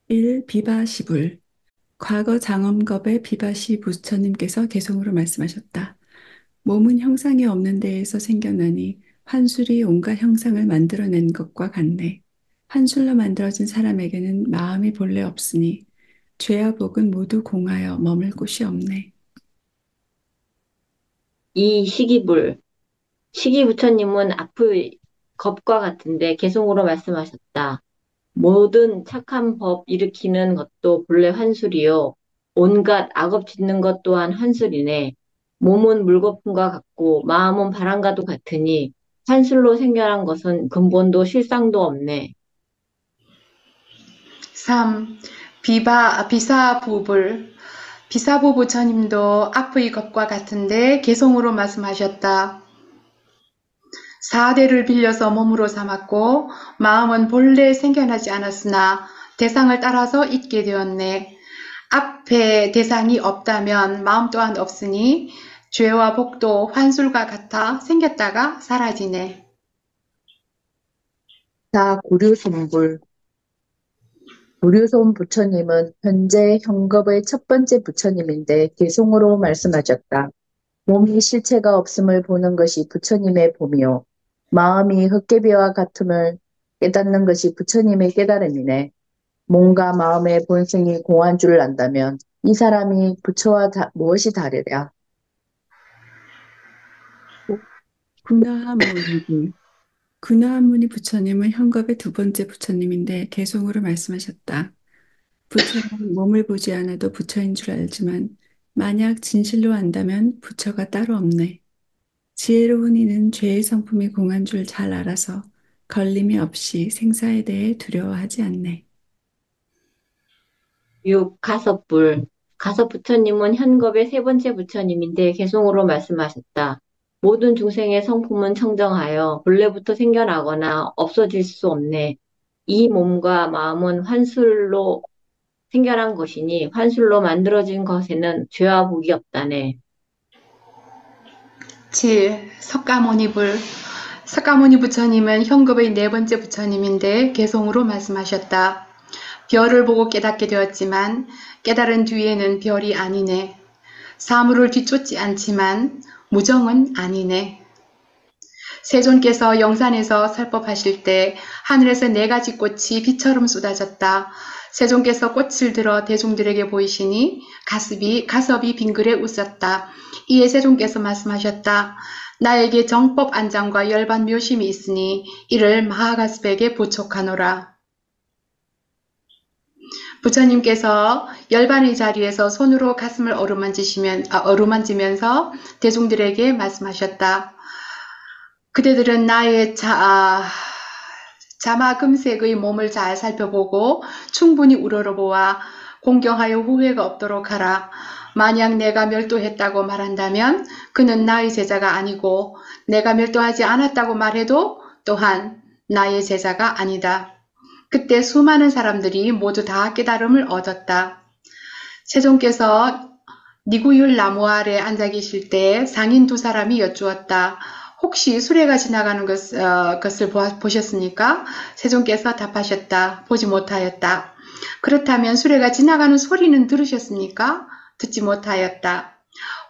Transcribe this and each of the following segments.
1. 비바시불. 과거 장엄겁의 비바시 부처님께서 개성으로 말씀하셨다. 몸은 형상이 없는 데에서 생겨나니 환술이 온갖 형상을 만들어낸 것과 같네. 환술로 만들어진 사람에게는 마음이 본래 없으니 죄와 복은 모두 공하여 머물 곳이 없네. 이 시기불. 시기 부처님은 앞의 겁과 같은데 개송으로 말씀하셨다. 모든 착한 법 일으키는 것도 본래 환술이요. 온갖 악업 짓는 것 또한 환술이네. 몸은 물거품과 같고 마음은 바람과도 같으니 환술로 생겨난 것은 근본도 실상도 없네. 3. 비사부불. 비사부 부처님도 앞의 것과 같은데 개성으로 말씀하셨다. 사대를 빌려서 몸으로 삼았고 마음은 본래 생겨나지 않았으나 대상을 따라서 있게 되었네. 앞에 대상이 없다면 마음 또한 없으니 죄와 복도 환술과 같아 생겼다가 사라지네. 4. 구류손불. 구류손 부처님은 현재 형겁의 첫 번째 부처님인데 개송으로 말씀하셨다. 몸이 실체가 없음을 보는 것이 부처님의 봄이요. 마음이 헛개비와 같음을 깨닫는 것이 부처님의 깨달음이네. 몸과 마음의 본성이 공한 줄 안다면 이 사람이 부처와 무엇이 다르랴? 구나하무니. 구나하무니 부처님은 현겁의 두 번째 부처님인데 개성으로 말씀하셨다. 부처는 몸을 보지 않아도 부처인 줄 알지만 만약 진실로 안다면 부처가 따로 없네. 지혜로운 이는 죄의 성품이 공한 줄 잘 알아서 걸림이 없이 생사에 대해 두려워하지 않네. 6. 가섭불. 가섭 부처님은 현겁의 세 번째 부처님인데 개송으로 말씀하셨다. 모든 중생의 성품은 청정하여 본래부터 생겨나거나 없어질 수 없네. 이 몸과 마음은 환술로 생겨난 것이니 환술로 만들어진 것에는 죄와 복이 없다네. 7. 석가모니불. 석가모니 부처님은 현급의 네 번째 부처님인데 개송으로 말씀하셨다. 별을 보고 깨닫게 되었지만 깨달은 뒤에는 별이 아니네. 사물을 뒤쫓지 않지만 무정은 아니네. 세존께서 영산에서 설법하실 때 하늘에서 네 가지 꽃이 비처럼 쏟아졌다. 세존께서 꽃을 들어 대중들에게 보이시니 가섭이 빙그레 웃었다. 이에 세존께서 말씀하셨다. 나에게 정법 안장과 열반 묘심이 있으니 이를 마하가섭에게 보촉하노라. 부처님께서 열반의 자리에서 손으로 가슴을 어루만지면서 대중들에게 말씀하셨다. 그대들은 나의 자마금색의 몸을 잘 살펴보고 충분히 우러러보아 공경하여 후회가 없도록 하라. 만약 내가 멸도했다고 말한다면 그는 나의 제자가 아니고 내가 멸도하지 않았다고 말해도 또한 나의 제자가 아니다. 그때 수많은 사람들이 모두 다 깨달음을 얻었다. 세존께서 니구율 나무 아래 앉아 계실 때 상인 두 사람이 여쭈었다. 혹시 수레가 지나가는 것을 보셨습니까? 세존께서 답하셨다. 보지 못하였다. 그렇다면 수레가 지나가는 소리는 들으셨습니까? 듣지 못하였다.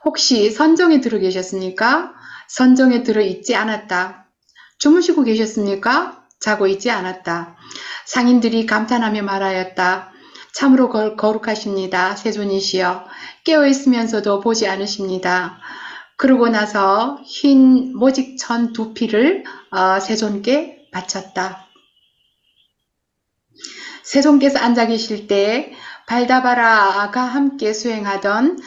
혹시 선정에 들어 계셨습니까? 선정에 들어 있지 않았다. 주무시고 계셨습니까? 자고 있지 않았다. 상인들이 감탄하며 말하였다. 참으로 거룩하십니다. 세존이시여. 깨어있으면서도 보지 않으십니다. 그러고 나서 흰 모직천 두피를 세존께 바쳤다. 세존께서 앉아 계실 때 발다바라가 함께 수행하던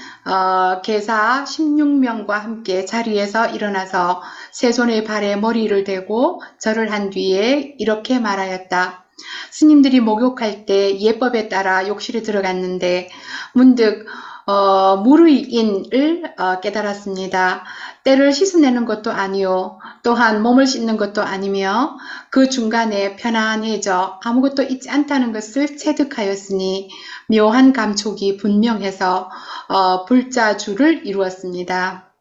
계사 16명과 함께 자리에서 일어나서 세존의 발에 머리를 대고 절을 한 뒤에 이렇게 말하였다. 스님들이 목욕할 때 예법에 따라 욕실에 들어갔는데 문득 물의 인을 깨달았습니다. 때를 씻어내는 것도 아니요. 또한 몸을 씻는 것도 아니며 그 중간에 편안해져 아무것도 있지 않다는 것을 체득하였으니 묘한 감촉이 분명해서 불자주를 이루었습니다.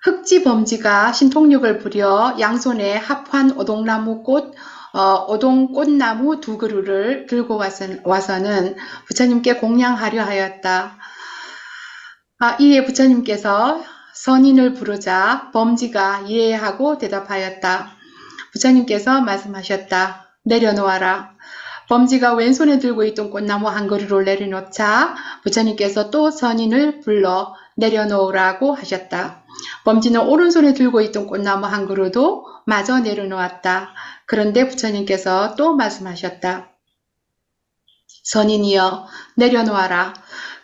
흑지범지가 신통력을 부려 양손에 합환 오동나무 꽃 오동 꽃나무 2그루를 들고 와서는 부처님께 공양하려 하였다. 이에 부처님께서 선인을 부르자 범지가 이해하고 대답하였다. 부처님께서 말씀하셨다. 내려놓아라. 범지가 왼손에 들고 있던 꽃나무 1그루를 내려놓자 부처님께서 또 선인을 불러 내려놓으라고 하셨다. 범지는 오른손에 들고 있던 꽃나무 1그루도 마저 내려놓았다. 그런데 부처님께서 또 말씀하셨다. 선인이여 내려놓아라.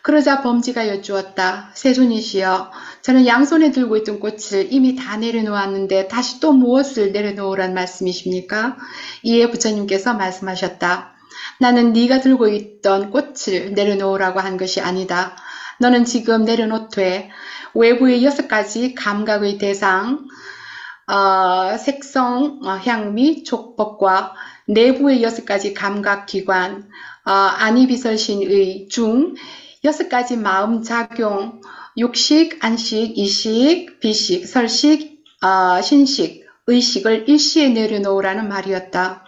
그러자 범지가 여쭈었다. 세존이시여, 저는 양손에 들고 있던 꽃을 이미 다 내려놓았는데 다시 또 무엇을 내려놓으란 말씀이십니까? 이에 부처님께서 말씀하셨다. 나는 네가 들고 있던 꽃을 내려놓으라고 한 것이 아니다. 너는 지금 내려놓되 외부의 6가지 감각의 대상, 색성, 향미, 촉법과 내부의 6가지 감각기관, 안이비설신의 중 6가지 마음 작용, 육식, 안식, 이식, 비식, 설식, 신식, 의식을 일시에 내려놓으라는 말이었다.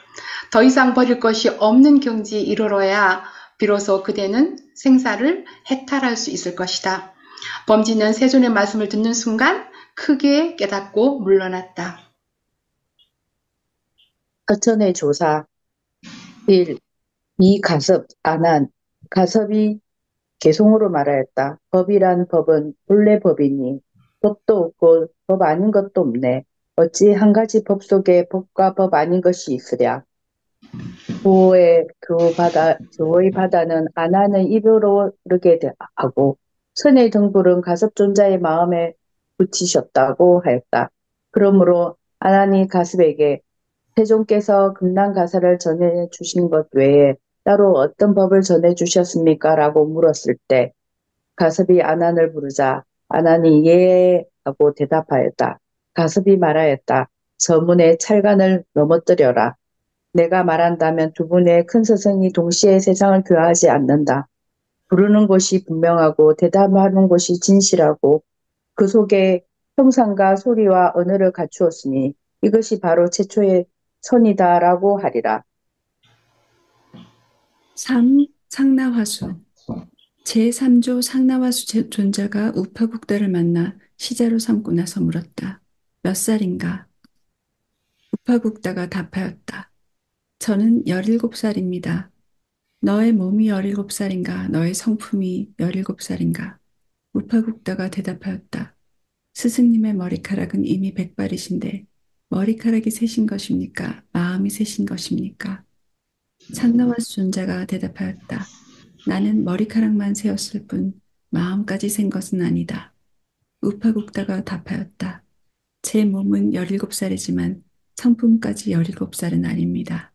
더 이상 버릴 것이 없는 경지에 이르러야 비로소 그대는 생사를 해탈할 수 있을 것이다. 범지는 세존의 말씀을 듣는 순간 크게 깨닫고 물러났다. 서천의 조사 1. 이 가섭, 아난, 가섭이 개송으로 말하였다. 법이란 법은 본래 법이니 법도 없고 법 아닌 것도 없네. 어찌 한 가지 법 속에 법과 법 아닌 것이 있으랴. 구호의 바다는 아난의 입으로 이르게 하고 선의 등불은 가섭존자의 마음에 붙이셨다고 하였다. 그러므로 아난이 가섭에게 세존께서 금랑가사를 전해주신 것 외에 따로 어떤 법을 전해주셨습니까? 라고 물었을 때 가섭이 아난을 부르자 아난이 예 하고 대답하였다. 가섭이 말하였다. 서문의 찰간을 넘어뜨려라. 내가 말한다면 두 분의 큰 스승이 동시에 세상을 교화하지 않는다. 부르는 것이 분명하고 대답하는 것이 진실하고 그 속에 형상과 소리와 언어를 갖추었으니 이것이 바로 최초의 선이다라고 하리라. 상나화수 제3조 상나화수 존자가 우파국다를 만나 시자로 삼고 나서 물었다. 몇 살인가? 우파국다가 답하였다. 저는 17살입니다. 너의 몸이 17살인가? 너의 성품이 17살인가? 우파국다가 대답하였다. 스승님의 머리카락은 이미 100발이신데 머리카락이 새신 것입니까? 마음이 새신 것입니까? 상나와스 존자가 대답하였다. 나는 머리카락만 세었을 뿐 마음까지 센 것은 아니다. 우파국다가 답하였다. 제 몸은 17살이지만 성품까지 17살은 아닙니다.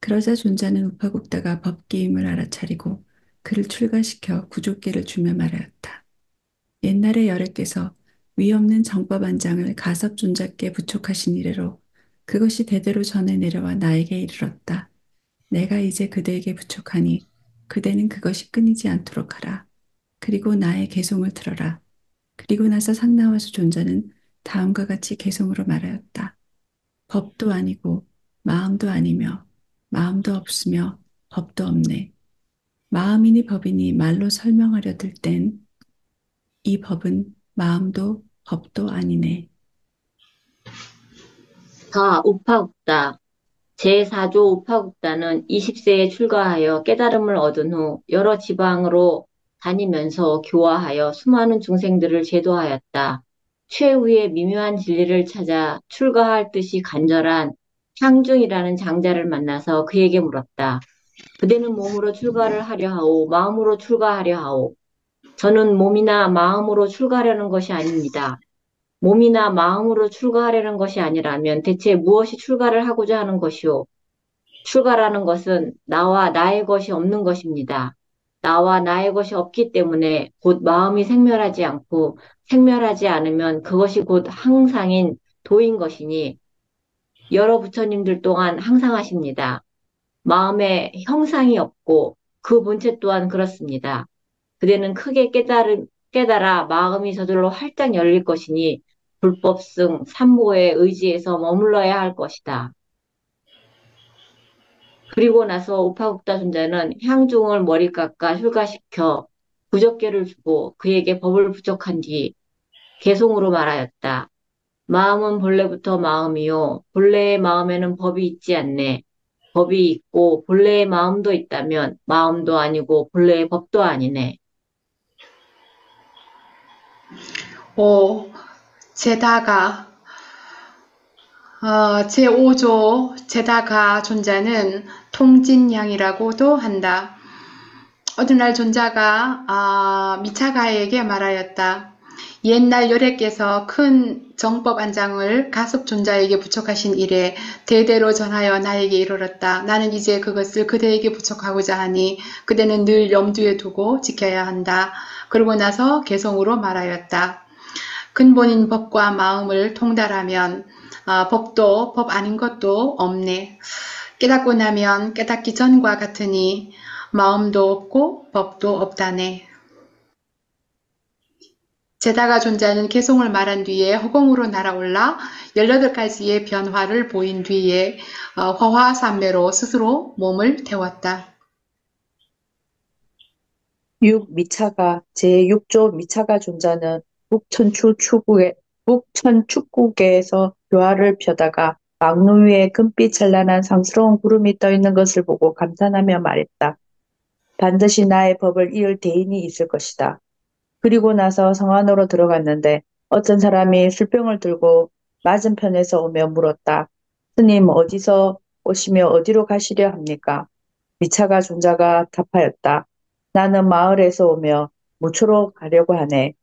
그러자 존자는 우파국다가 법기임을 알아차리고 그를 출가시켜 구족기를 주며 말하였다. 옛날에 열애께서 위없는 정법 한 장을 가섭 존자께 부촉하신 이래로 그것이 대대로 전해 내려와 나에게 이르렀다. 내가 이제 그대에게 부촉하니 그대는 그것이 끊이지 않도록 하라. 그리고 나의 개송을 들어라. 그리고 나서 상나와수 존자는 다음과 같이 개송으로 말하였다. 법도 아니고 마음도 아니며 마음도 없으며 법도 없네. 마음이니 법이니 말로 설명하려 들 땐 이 법은 마음도 법도 아니네. 4. 우파국다. 제4조 우파국다는 20세에 출가하여 깨달음을 얻은 후 여러 지방으로 다니면서 교화하여 수많은 중생들을 제도하였다. 최후의 미묘한 진리를 찾아 출가할 듯이 간절한 향중이라는 장자를 만나서 그에게 물었다. 그대는 몸으로 출가를 하려 하오, 마음으로 출가하려 하오. 저는 몸이나 마음으로 출가하려는 것이 아닙니다. 몸이나 마음으로 출가하려는 것이 아니라면 대체 무엇이 출가를 하고자 하는 것이오? 출가라는 것은 나와 나의 것이 없는 것입니다. 나와 나의 것이 없기 때문에 곧 마음이 생멸하지 않고 생멸하지 않으면 그것이 곧 항상인 도인 것이니 여러 부처님들 동안 항상하십니다. 마음에 형상이 없고 그 본체 또한 그렇습니다. 그대는 크게 깨달아 마음이 저절로 활짝 열릴 것이니 불법승, 삼보의 의지에서 머물러야 할 것이다. 그리고 나서 오파국다 존자는 향중을 머리 깎아 휴가시켜 부적개를 주고 그에게 법을 부족한 뒤 개송으로 말하였다. 마음은 본래부터 마음이요. 본래의 마음에는 법이 있지 않네. 법이 있고 본래의 마음도 있다면 마음도 아니고 본래의 법도 아니네. 5. 제다가 제5조 제다가 존자는 통진양이라고도 한다. 어느 날 존자가 미차가에게 말하였다. 옛날 여래께서 큰 정법 안장을 가섭 존자에게 부촉하신 이래 대대로 전하여 나에게 이르렀다. 나는 이제 그것을 그대에게 부촉하고자 하니 그대는 늘 염두에 두고 지켜야 한다. 그러고 나서 개성으로 말하였다. 근본인 법과 마음을 통달하면 법도 법 아닌 것도 없네. 깨닫고 나면 깨닫기 전과 같으니 마음도 없고 법도 없다네. 제다가 존자는 개송을 말한 뒤에 허공으로 날아올라 18가지의 변화를 보인 뒤에 화화산매로 스스로 몸을 태웠다. 6. 미차가 제6조 미차가 존자는 북천 축국에서 교화를 펴다가 망루 위에 금빛 찬란한 상스러운 구름이 떠 있는 것을 보고 감탄하며 말했다. 반드시 나의 법을 이을 대인이 있을 것이다. 그리고 나서 성 안으로 들어갔는데 어떤 사람이 술병을 들고 맞은편에서 오며 물었다. 스님 어디서 오시며 어디로 가시려 합니까? 미차가 존자가 답하였다. 나는 마을에서 오며 무초로 가려고 하네.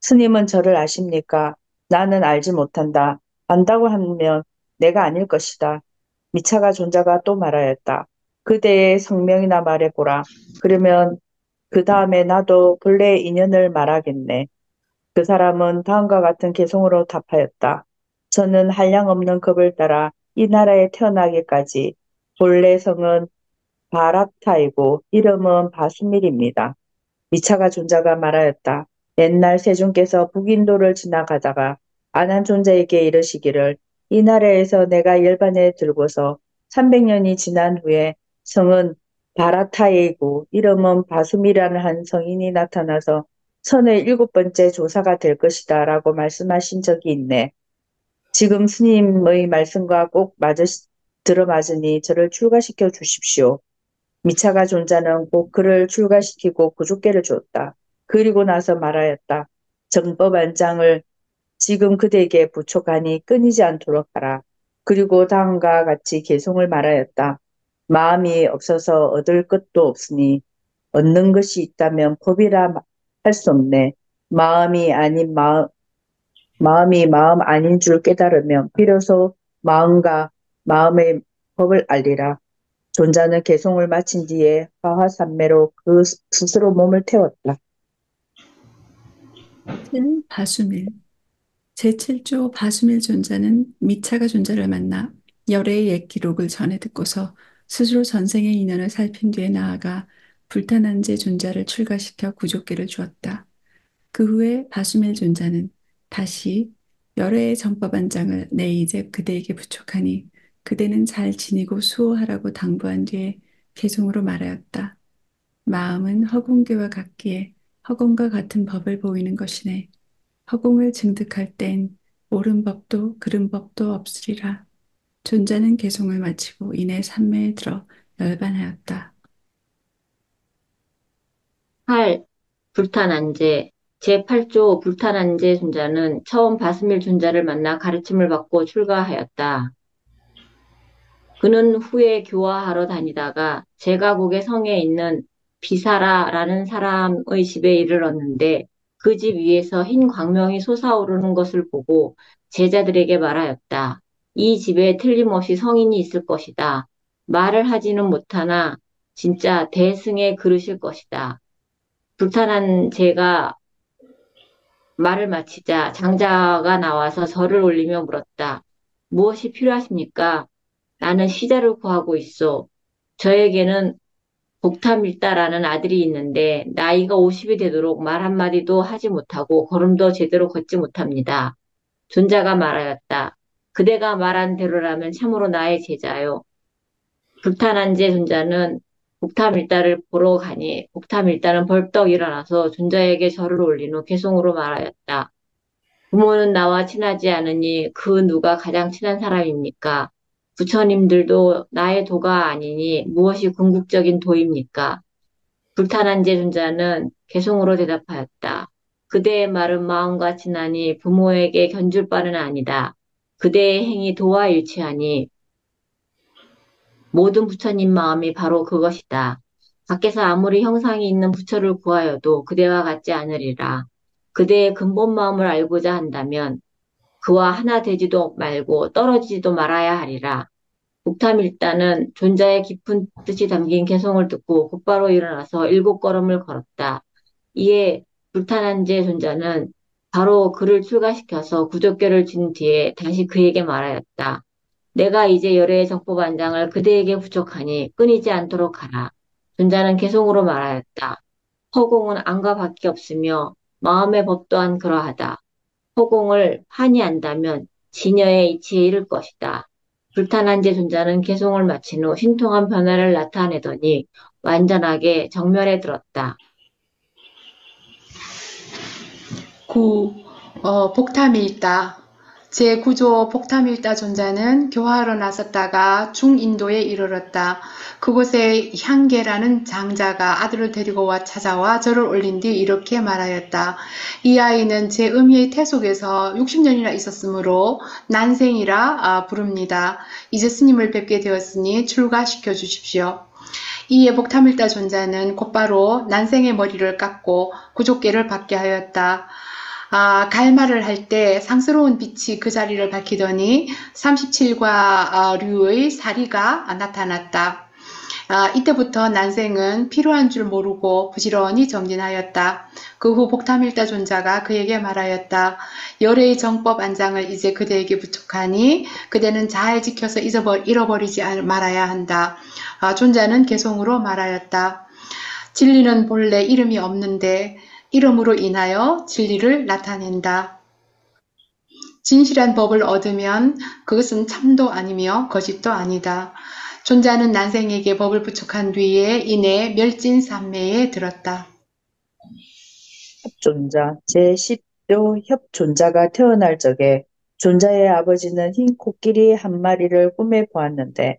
스님은 저를 아십니까? 나는 알지 못한다. 안다고 하면 내가 아닐 것이다. 미차가 존자가 또 말하였다. 그대의 성명이나 말해보라. 그러면 그 다음에 나도 본래의 인연을 말하겠네. 그 사람은 다음과 같은 개송으로 답하였다. 저는 한량없는 급을 따라 이 나라에 태어나기까지 본래 성은 바락타이고 이름은 바수밀입니다. 미차가 존자가 말하였다. 옛날 세존께서 북인도를 지나가다가 안한 존자에게 이르시기를 이 나라에서 내가 열반에 들고서 300년이 지난 후에 성은 바라타이고 이름은 바수미라는 한 성인이 나타나서 선의 7번째 조사가 될 것이다 라고 말씀하신 적이 있네. 지금 스님의 말씀과 꼭 들어맞으니 저를 출가시켜 주십시오. 미차가 존자는 꼭 그를 출가시키고 구족계를 주었다. 그리고 나서 말하였다. 정법안장을 지금 그대에게 부촉하니 끊이지 않도록 하라. 그리고 다음과 같이 개송을 말하였다. 마음이 없어서 얻을 것도 없으니 얻는 것이 있다면 법이라 할 수 없네. 마음이 마음 아닌 줄 깨달으면 비로소 마음과 마음의 법을 알리라. 존자는 개송을 마친 뒤에 화화산매로 그 스스로 몸을 태웠다. 바수밀 제7조 바수밀 존자는 미차가 존자를 만나 열애의 옛 기록을 전해 듣고서 스스로 전생의 인연을 살핀 뒤에 나아가 불타난제 존자를 출가시켜 구족계를 주었다. 그 후에 바수밀 존자는 다시 열애의 전법안장을 내 이제 그대에게 부촉하니 그대는 잘 지니고 수호하라고 당부한 뒤에 개송으로 말하였다. 마음은 허공계와 같기에 허공과 같은 법을 보이는 것이네. 허공을 증득할 땐 옳은 법도 그른 법도 없으리라. 존자는 개송을 마치고 이내 산매에 들어 열반하였다. 8. 불탄안제 제8조 불탄안제 존자는 처음 바스밀 존자를 만나 가르침을 받고 출가하였다. 그는 후에 교화하러 다니다가 제가곡의 성에 있는 비사라라는 사람의 집에 이르렀는데 그 집 위에서 흰 광명이 솟아오르는 것을 보고 제자들에게 말하였다. 이 집에 틀림없이 성인이 있을 것이다. 말을 하지는 못하나 진짜 대승의 그릇일 것이다. 불탄한 제가 말을 마치자 장자가 나와서 절을 올리며 물었다. 무엇이 필요하십니까? 나는 시자를 구하고 있어. 저에게는 복탐일다라는 아들이 있는데 나이가 50이 되도록 말 한마디도 하지 못하고 걸음도 제대로 걷지 못합니다. 존자가 말하였다. 그대가 말한 대로라면 참으로 나의 제자요. 불탄한제 존자는 복탐일다를 보러 가니 복탐일다는 벌떡 일어나서 존자에게 절을 올린 후 개송으로 말하였다. 부모는 나와 친하지 않으니 그 누가 가장 친한 사람입니까? 부처님들도 나의 도가 아니니 무엇이 궁극적인 도입니까? 불탄한제 존자는 개송으로 대답하였다. 그대의 말은 마음과 친하니 부모에게 견줄 바는 아니다. 그대의 행위 도와 일치하니 모든 부처님 마음이 바로 그것이다. 밖에서 아무리 형상이 있는 부처를 구하여도 그대와 같지 않으리라. 그대의 근본 마음을 알고자 한다면 그와 하나 되지도 말고 떨어지지도 말아야 하리라. 복탐일다는 존자의 깊은 뜻이 담긴 개성을 듣고 곧바로 일어나서 7걸음을 걸었다. 이에 불탄한제 존자는 바로 그를 출가시켜서 구족궤를 준 뒤에 다시 그에게 말하였다. 내가 이제 열애의 정법안장을 그대에게 부족하니 끊이지 않도록 하라. 존자는 개송으로 말하였다. 허공은 안과 밖에 없으며 마음의 법 또한 그러하다. 허공을 판이 안다면 진여의 이치에 이를 것이다. 불탄한제 존자는 개송을 마친 후 신통한 변화를 나타내더니 완전하게 정면에 들었다. 9. 복탐일다. 제9조 복탐일다 존자는 교화로 나섰다가 중인도에 이르렀다. 그곳에 향계라는 장자가 아들을 데리고 찾아와 절을 올린 뒤 이렇게 말하였다. 이 아이는 제 음희의 태속에서 60년이나 있었으므로 난생이라 부릅니다. 이제 스님을 뵙게 되었으니 출가시켜 주십시오. 이에 복탐일다 존자는 곧바로 난생의 머리를 깎고 구족궤를 받게 하였다. 갈말을 할 때 상스러운 빛이 그 자리를 밝히더니 37류의 사리가 나타났다. 이때부터 난생은 필요한 줄 모르고 부지런히 정진하였다. 그 후 복탐일다 존자가 그에게 말하였다. 열애의 정법 안장을 이제 그대에게 부축하니 그대는 잘 지켜서 잃어버리지 말아야 한다. 존자는 개송으로 말하였다. 진리는 본래 이름이 없는데 이름으로 인하여 진리를 나타낸다. 진실한 법을 얻으면 그것은 참도 아니며 거짓도 아니다. 존자는 난생에게 법을 부축한 뒤에 이내 멸진산매에 들었다. 협존자 제10조 협존자가 태어날 적에 존자의 아버지는 흰 코끼리 한 마리를 꿈에 보았는데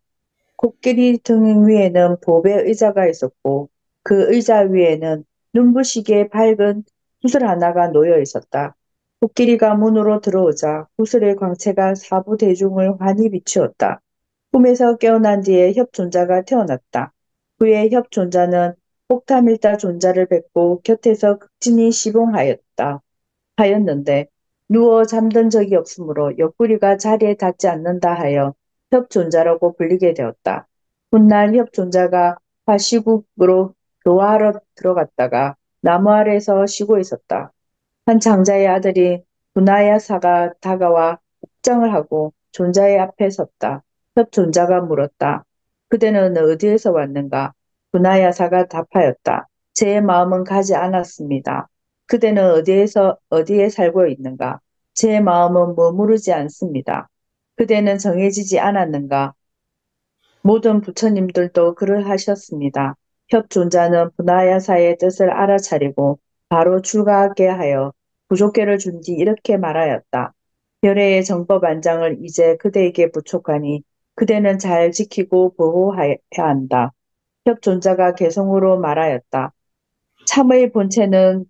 코끼리 등 위에는 보배 의자가 있었고 그 의자 위에는 눈부시게 밝은 구슬 하나가 놓여 있었다. 코끼리가 문으로 들어오자 구슬의 광채가 사부 대중을 환히 비추었다. 꿈에서 깨어난 뒤에 협존자가 태어났다. 후에 협존자는 폭타밀다 존자를 뵙고 곁에서 극진히 시봉하였다. 하였는데 누워 잠든 적이 없으므로 옆구리가 자리에 닿지 않는다 하여 협존자라고 불리게 되었다. 훗날 협존자가 화시국으로 교화하러 들어갔다가 나무 아래에서 쉬고 있었다. 한 장자의 아들이 분하야사가 다가와 복장을 하고 존자의 앞에 섰다. 협존자가 물었다. 그대는 어디에서 왔는가? 분하야사가 답하였다. 제 마음은 가지 않았습니다. 그대는 어디에 살고 있는가? 제 마음은 머무르지 않습니다. 그대는 정해지지 않았는가? 모든 부처님들도 그러하셨습니다. 협존자는 분하야사의 뜻을 알아차리고 바로 출가하게 하여 부족계를 준 뒤 이렇게 말하였다. 열애의 정법 안장을 이제 그대에게 부촉하니 그대는 잘 지키고 보호해야 한다. 협존자가 개성으로 말하였다. 참의 본체는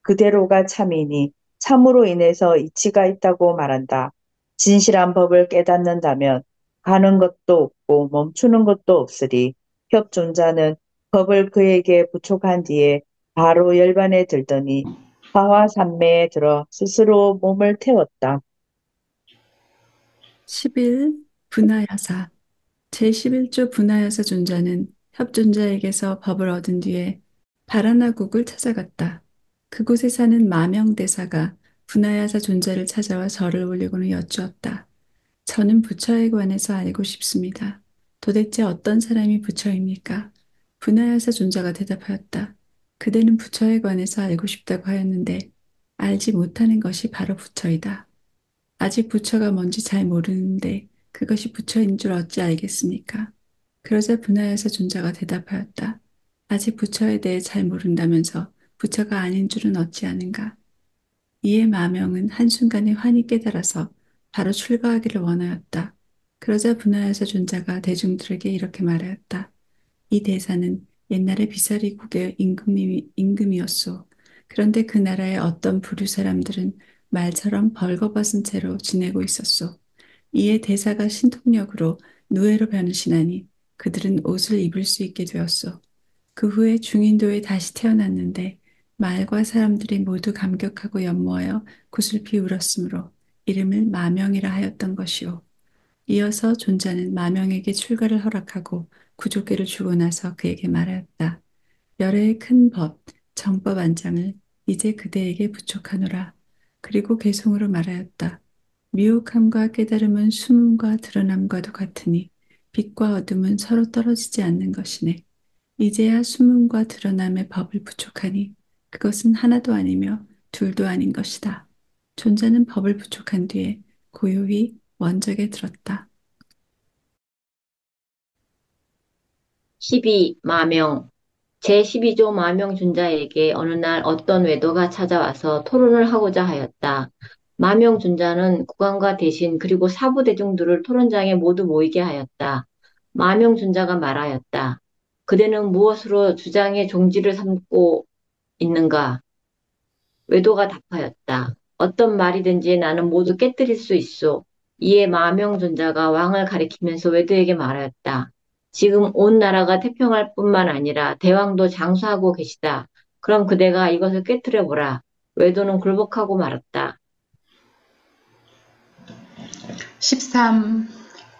그대로가 참이니 참으로 인해서 이치가 있다고 말한다. 진실한 법을 깨닫는다면 가는 것도 없고 멈추는 것도 없으리 협존자는 법을 그에게 부촉한 뒤에 바로 열반에 들더니 화화산매에 들어 스스로 몸을 태웠다. 11. 분하야사 제11조 분하야사 존자는 협존자에게서 법을 얻은 뒤에 바라나국을 찾아갔다. 그곳에 사는 마명대사가 분하야사 존자를 찾아와 절을 올리고는 여쭈었다. 저는 부처에 관해서 알고 싶습니다. 도대체 어떤 사람이 부처입니까? 분하야사 존자가 대답하였다. 그대는 부처에 관해서 알고 싶다고 하였는데 알지 못하는 것이 바로 부처이다. 아직 부처가 뭔지 잘 모르는데 그것이 부처인 줄 어찌 알겠습니까? 그러자 분하여서 존자가 대답하였다. 아직 부처에 대해 잘 모른다면서 부처가 아닌 줄은 어찌 아는가? 이에 마명은 한순간에 환히 깨달아서 바로 출가하기를 원하였다. 그러자 분하여서 존자가 대중들에게 이렇게 말하였다. 이 대사는 옛날에 비사리국의 임금이었소. 그런데 그 나라의 어떤 부류 사람들은 말처럼 벌거벗은 채로 지내고 있었소. 이에 대사가 신통력으로 누에로 변신하니 그들은 옷을 입을 수 있게 되었소. 그 후에 중인도에 다시 태어났는데 말과 사람들이 모두 감격하고 연모하여 구슬피 울었으므로 이름을 마명이라 하였던 것이요. 이어서 존자는 마명에게 출가를 허락하고 구족계를 주고 나서 그에게 말하였다. 열애의 큰 법, 정법 안장을 이제 그대에게 부족하노라. 그리고 개송으로 말하였다. 미혹함과 깨달음은 숨음과 드러남과도 같으니 빛과 어둠은 서로 떨어지지 않는 것이네. 이제야 숨음과 드러남의 법을 부족하니 그것은 하나도 아니며 둘도 아닌 것이다. 존재는 법을 부족한 뒤에 고요히 원적에 들었다. 12. 마명. 제12조 마명준자에게 어느 날 어떤 외도가 찾아와서 토론을 하고자 하였다. 마명준자는 국왕과 대신 그리고 사부 대중들을 토론장에 모두 모이게 하였다. 마명준자가 말하였다. 그대는 무엇으로 주장의 종지를 삼고 있는가? 외도가 답하였다. 어떤 말이든지 나는 모두 깨뜨릴 수 있소. 이에 마명존자가 왕을 가리키면서 외도에게 말하였다. 지금 온 나라가 태평할 뿐만 아니라 대왕도 장수하고 계시다. 그럼 그대가 이것을 깨뜨려 보라. 외도는 굴복하고 말았다. 13.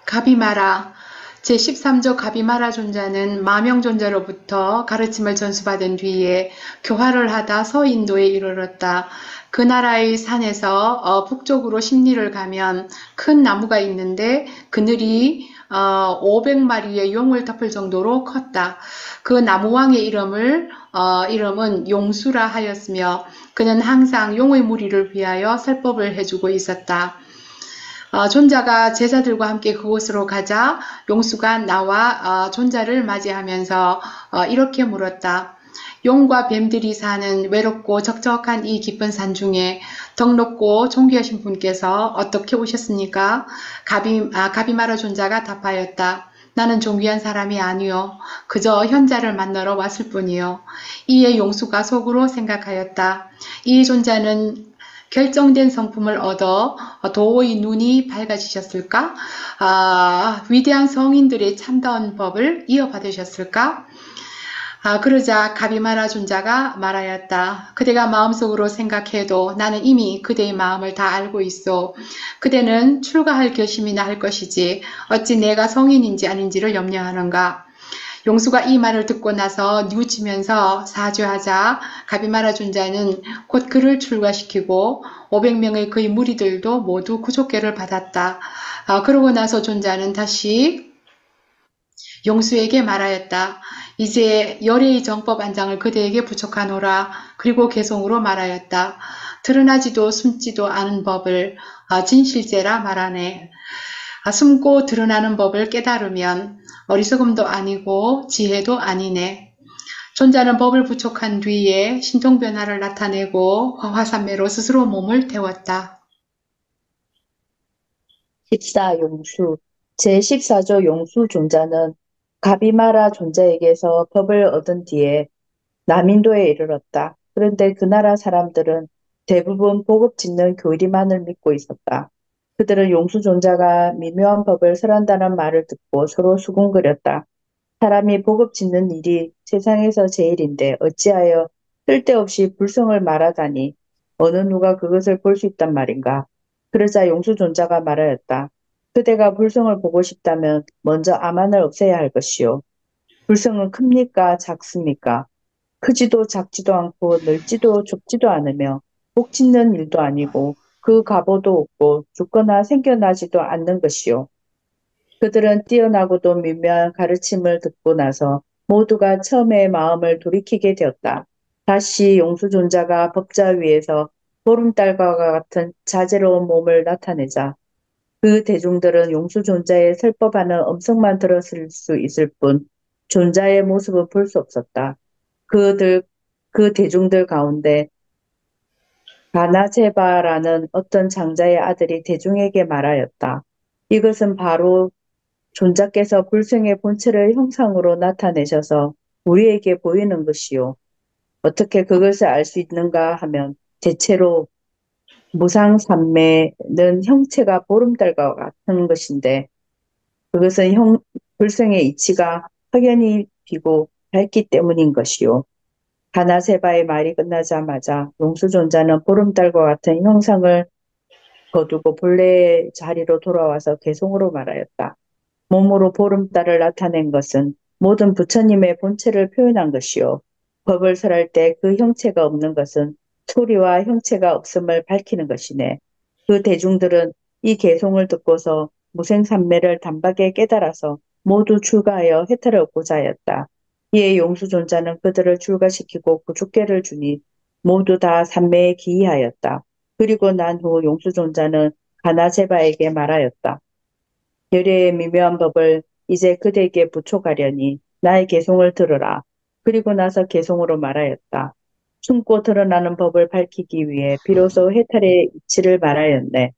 가비마라. 제13조 가비마라 존자는 마명 존자로부터 가르침을 전수받은 뒤에 교화를 하다 서인도에 이르렀다. 그 나라의 산에서 북쪽으로 십리를 가면 큰 나무가 있는데 그늘이 500마리의 용을 덮을 정도로 컸다. 그 나무왕의 이름은 용수라 하였으며 그는 항상 용의 무리를 위하여 설법을 해주고 있었다. 존자가 제자들과 함께 그곳으로 가자 용수가 나와 존자를 맞이하면서 이렇게 물었다. 용과 뱀들이 사는 외롭고 적적한 이 깊은 산 중에 덕 높고 존귀하신 분께서 어떻게 오셨습니까? 가비마라 존자가 답하였다. 나는 존귀한 사람이 아니요. 그저 현자를 만나러 왔을 뿐이요. 이에 용수가 속으로 생각하였다. 이 존자는 결정된 성품을 얻어 도의 눈이 밝아지셨을까? 위대한 성인들의 참다운 법을 이어받으셨을까? 그러자 가비마라 존자가 말하였다. 그대가 마음속으로 생각해도 나는 이미 그대의 마음을 다 알고 있어. 그대는 출가할 결심이나 할 것이지 어찌 내가 성인인지 아닌지를 염려하는가? 용수가 이 말을 듣고 나서 뉘우치면서 사죄하자 가비마라 존자는 곧 그를 출가시키고 500명의 그의 무리들도 모두 구족계를 받았다. 그러고 나서 존자는 다시 용수에게 말하였다. 이제 열애의 정법 안장을 그대에게 부족하노라. 그리고 개송으로 말하였다. 드러나지도 숨지도 않은 법을 진실제라 말하네. 숨고 드러나는 법을 깨달으면 어리석음도 아니고 지혜도 아니네. 존자는 법을 부족한 뒤에 신통변화를 나타내고 화화산매로 스스로 몸을 태웠다. 14. 용수. 제14조 용수 존자는 가비마라 존자에게서 법을 얻은 뒤에 남인도에 이르렀다. 그런데 그 나라 사람들은 대부분 복업 짓는 교리만을 믿고 있었다. 그들은 용수 존자가 미묘한 법을 설한다는 말을 듣고 서로 수군거렸다. 사람이 복업 짓는 일이 세상에서 제일인데 어찌하여 쓸데없이 불성을 말하다니 어느 누가 그것을 볼 수 있단 말인가. 그러자 용수 존자가 말하였다. 그대가 불성을 보고 싶다면 먼저 아만을 없애야 할 것이요. 불성은 큽니까 작습니까? 크지도 작지도 않고 넓지도 좁지도 않으며 복 짓는 일도 아니고 그 가보도 없고 죽거나 생겨나지도 않는 것이요. 그들은 뛰어나고도 미묘한 가르침을 듣고 나서 모두가 처음에 마음을 돌이키게 되었다. 다시 용수존자가 법자 위에서 보름달과 같은 자재로운 몸을 나타내자 그 대중들은 용수 존자의 설법하는 음성만 들었을 수 있을 뿐 존자의 모습은 볼 수 없었다. 그들 그 대중들 가운데 바나제바라는 어떤 장자의 아들이 대중에게 말하였다. 이것은 바로 존자께서 불생의 본체를 형상으로 나타내셔서 우리에게 보이는 것이요. 어떻게 그것을 알 수 있는가 하면 대체로 무상삼매는 형체가 보름달과 같은 것인데 그것은 불생의 이치가 확연히 비고 밝기 때문인 것이요. 가나세바의 말이 끝나자마자 용수존자는 보름달과 같은 형상을 거두고 본래의 자리로 돌아와서 개송으로 말하였다. 몸으로 보름달을 나타낸 것은 모든 부처님의 본체를 표현한 것이요. 법을 설할 때 그 형체가 없는 것은 소리와 형체가 없음을 밝히는 것이네. 그 대중들은 이 개송을 듣고서 무생삼매를 단박에 깨달아서 모두 출가하여 해탈을 얻고자 하였다. 이에 용수존자는 그들을 출가시키고 구축계를 주니 모두 다 삼매에 기이하였다. 그리고 난 후 용수존자는 가나세바에게 말하였다. 열애의 미묘한 법을 이제 그대에게 부촉하려니 나의 개송을 들으라. 그리고 나서 개송으로 말하였다. 숨고 드러나는 법을 밝히기 위해 비로소 해탈의 이치를 말하였네.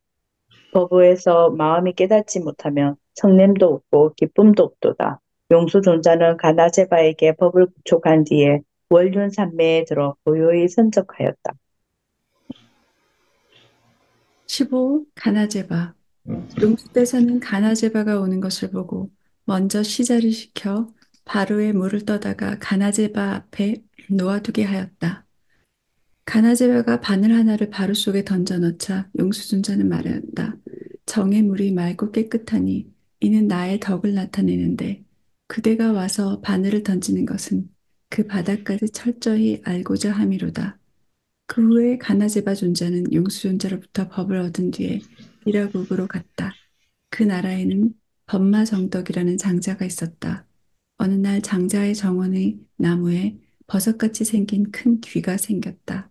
법에서 마음이 깨닫지 못하면 성냄도 없고 기쁨도 없도다. 용수존자는 가나제바에게 법을 부촉한 뒤에 월륜산매에 들어 고요히 선적하였다. 15. 가나제바. 용수대사는 가나제바가 오는 것을 보고 먼저 시자를 시켜 바로에 물을 떠다가 가나제바 앞에 놓아두게 하였다. 가나제바가 바늘 하나를 바로 속에 던져 넣자 용수존자는 말하였다. 정의 물이 맑고 깨끗하니 이는 나의 덕을 나타내는데 그대가 와서 바늘을 던지는 것은 그 바닥까지 철저히 알고자 함이로다. 그 후에 가나제바 존자는 용수존자로부터 법을 얻은 뒤에 비라국으로 갔다. 그 나라에는 법마정덕이라는 장자가 있었다. 어느 날 장자의 정원의 나무에 버섯같이 생긴 큰 귀가 생겼다.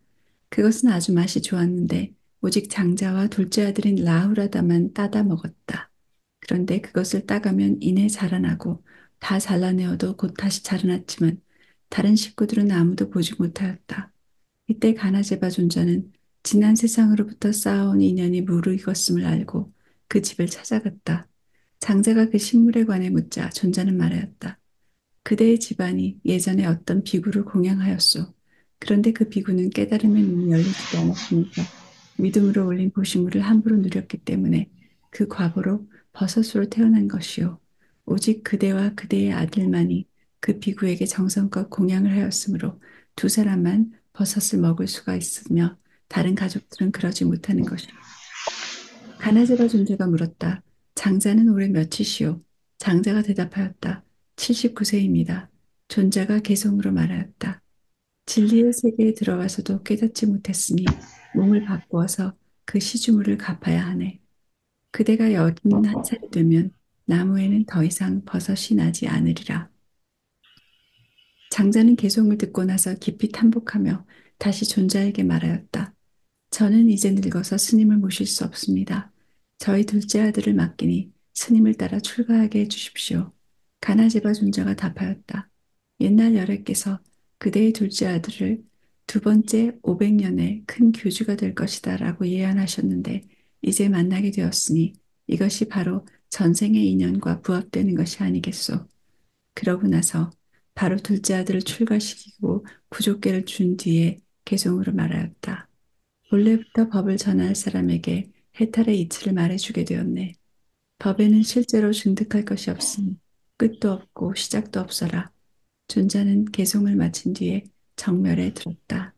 그것은 아주 맛이 좋았는데 오직 장자와 둘째 아들인 라후라다만 따다 먹었다. 그런데 그것을 따가면 이내 자라나고 다 잘라내어도 곧 다시 자라났지만 다른 식구들은 아무도 보지 못하였다. 이때 가나제바 존자는 지난 세상으로부터 쌓아온 인연이 무르익었음을 알고 그 집을 찾아갔다. 장자가 그 식물에 관해 묻자 존자는 말하였다. 그대의 집안이 예전에 어떤 비구를 공양하였소. 그런데 그 비구는 깨달음의 눈이 열리지도 않았으니까 믿음으로 올린 보시물을 함부로 누렸기 때문에 그 과보로 버섯으로 태어난 것이요. 오직 그대와 그대의 아들만이 그 비구에게 정성껏 공양을 하였으므로 두 사람만 버섯을 먹을 수가 있으며 다른 가족들은 그러지 못하는 것이요. 가나제바 존재가 물었다. 장자는 올해 몇이시오? 장자가 대답하였다. 79세입니다. 존자가 개성으로 말하였다. 진리의 세계에 들어가서도 깨닫지 못했으니 몸을 바꾸어서 그 시주물을 갚아야 하네. 그대가 81살이 되면 나무에는 더 이상 버섯이 나지 않으리라. 장자는 개송을 듣고 나서 깊이 탐복하며 다시 존자에게 말하였다. 저는 이제 늙어서 스님을 모실 수 없습니다. 저희 둘째 아들을 맡기니 스님을 따라 출가하게 해주십시오. 가나제바 존자가 답하였다. 옛날 열애께서 그대의 둘째 아들을 두 번째 500년에 큰 교주가 될 것이다 라고 예언하셨는데 이제 만나게 되었으니 이것이 바로 전생의 인연과 부합되는 것이 아니겠소. 그러고 나서 바로 둘째 아들을 출가시키고 구족계를 준 뒤에 개송으로 말하였다. 본래부터 법을 전할 사람에게 해탈의 이치를 말해주게 되었네. 법에는 실제로 증득할 것이 없으니 끝도 없고 시작도 없어라. 존자는 개송을 마친 뒤에 정멸에 들었다.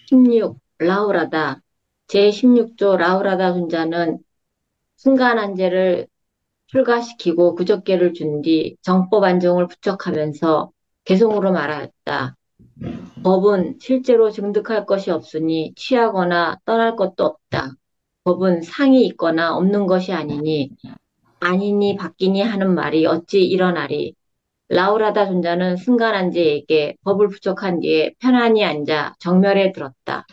16. 라우라다. 제16조 라우라다 존자는 승가난제를 출가시키고 구적계를 준 뒤 정법 안종을 부척하면서 개송으로 말하였다. 법은 실제로 증득할 것이 없으니 취하거나 떠날 것도 없다. 법은 상이 있거나 없는 것이 아니니 아니니 바뀌니 하는 말이 어찌 일어나리. 라우라다 존자는 승가난제에게 법을 부족한 뒤에 편안히 앉아 정멸에 들었다.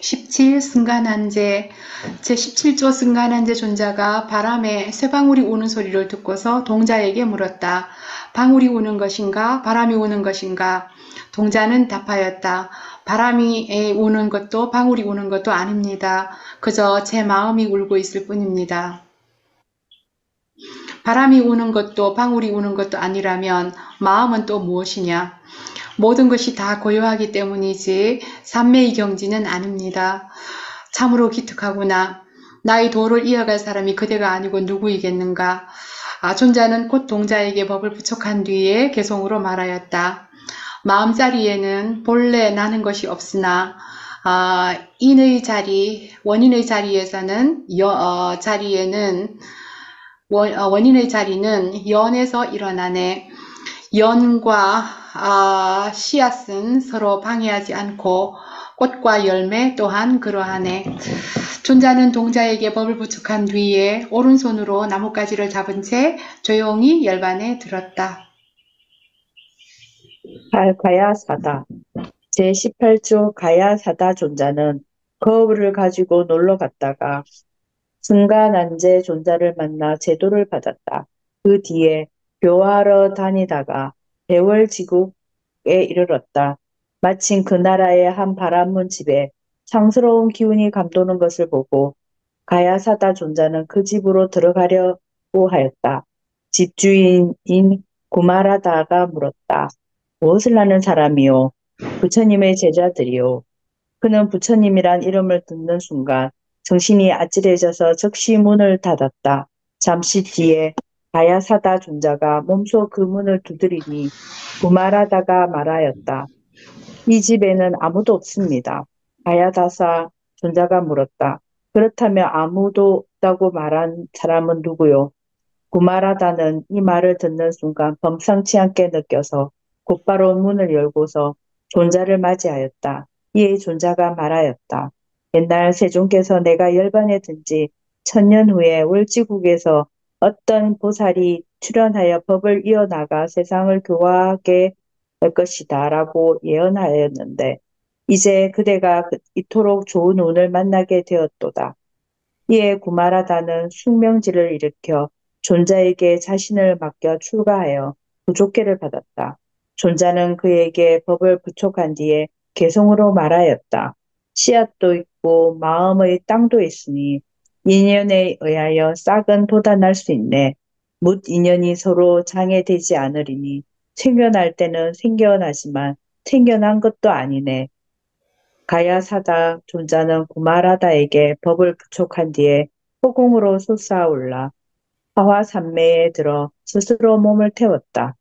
17. 승간한제 제17조 승간한제 존자가 바람에 쇠방울이 우는 소리를 듣고서 동자에게 물었다. 방울이 우는 것인가? 바람이 우는 것인가? 동자는 답하였다. 바람이 우는 것도 방울이 우는 것도 아닙니다. 그저 제 마음이 울고 있을 뿐입니다. 바람이 우는 것도 방울이 우는 것도 아니라면 마음은 또 무엇이냐? 모든 것이 다 고요하기 때문이지 삼매의 경지는 아닙니다. 참으로 기특하구나. 나의 도를 이어갈 사람이 그대가 아니고 누구이겠는가? 존자는 곧 동자에게 법을 부촉한 뒤에 개송으로 말하였다. 마음자리에는 본래 나는 것이 없으나 원인의 자리에서는 원인의 자리는 연에서 일어나네. 연과 씨앗은 서로 방해하지 않고 꽃과 열매 또한 그러하네. 존자는 동자에게 법을 부축한 뒤에 오른손으로 나뭇가지를 잡은 채 조용히 열반에 들었다. 가야사다. 제18조 가야사다 존자는 거울을 가지고 놀러 갔다가 승가난제 존자를 만나 제도를 받았다. 그 뒤에 교화하러 다니다가 배월지국에 이르렀다. 마침 그 나라의 한 바람문 집에 상스러운 기운이 감도는 것을 보고 가야사다 존자는 그 집으로 들어가려고 하였다. 집주인인 구마라다가 물었다. 무엇을 하는 사람이요? 부처님의 제자들이요. 그는 부처님이란 이름을 듣는 순간 정신이 아찔해져서 즉시 문을 닫았다. 잠시 뒤에 가야사다 존자가 몸소 그 문을 두드리니 구마라다가 말하였다. 이 집에는 아무도 없습니다. 가야다사 존자가 물었다. 그렇다면 아무도 없다고 말한 사람은 누구요? 구마라다는 이 말을 듣는 순간 범상치 않게 느껴서 곧바로 문을 열고서 존자를 맞이하였다. 이에 존자가 말하였다. 옛날 세존께서 내가 열반에 든 지 1000년 후에 월지국에서 어떤 보살이 출현하여 법을 이어나가 세상을 교화하게 할 것이다 라고 예언하였는데 이제 그대가 이토록 좋은 운을 만나게 되었도다. 이에 구마라다는 숙명지를 일으켜 존자에게 자신을 맡겨 출가하여 부족계를 받았다. 존자는 그에게 법을 부촉한 뒤에 개송으로 말하였다. 씨앗도 있고 마음의 땅도 있으니 인연에 의하여 싹은 돋아날 수 있네. 묻 인연이 서로 장애되지 않으리니 생겨날 때는 생겨나지만 생겨난 것도 아니네. 가야사다 존자는 구마라다에게 법을 부촉한 뒤에 허공으로 솟아올라 화화산매에 들어 스스로 몸을 태웠다.